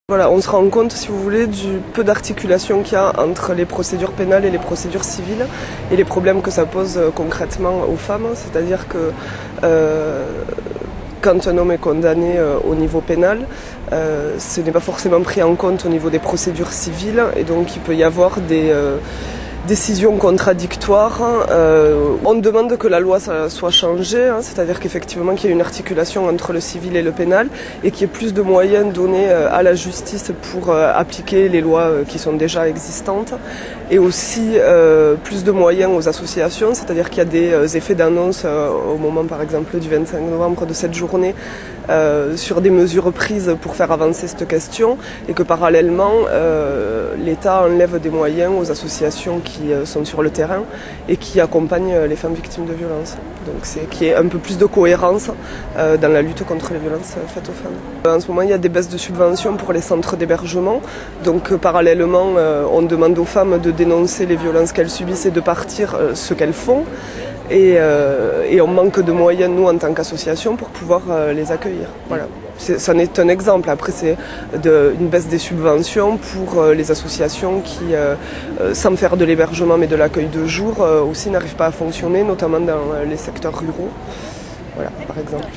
Voilà, on se rend compte, si vous voulez, du peu d'articulation qu'il y a entre les procédures pénales et les procédures civiles et les problèmes que ça pose concrètement aux femmes. C'est-à-dire que quand un homme est condamné au niveau pénal, ce n'est pas forcément pris en compte au niveau des procédures civiles et donc il peut y avoir des décisions contradictoires. On demande que la loi soit changée, c'est-à-dire qu'effectivement qu'il y ait une articulation entre le civil et le pénal et qu'il y ait plus de moyens donnés à la justice pour appliquer les lois qui sont déjà existantes et aussi plus de moyens aux associations, c'est-à-dire qu'il y a des effets d'annonce au moment par exemple du 25 novembre de cette journée sur des mesures prises pour faire avancer cette question et que parallèlement l'État enlève des moyens aux associations qui sont sur le terrain et qui accompagnent les femmes victimes de violences. Donc c'est qu'il y ait un peu plus de cohérence dans la lutte contre les violences faites aux femmes. En ce moment il y a des baisses de subventions pour les centres d'hébergement, donc parallèlement on demande aux femmes de dénoncer les violences qu'elles subissent et de partir ce qu'elles font. Et on manque de moyens, nous, en tant qu'association, pour pouvoir les accueillir. Voilà. Ça en est un exemple. Après, c'est une baisse des subventions pour les associations qui, sans faire de l'hébergement mais de l'accueil de jour, aussi n'arrivent pas à fonctionner, notamment dans les secteurs ruraux. Voilà, par exemple.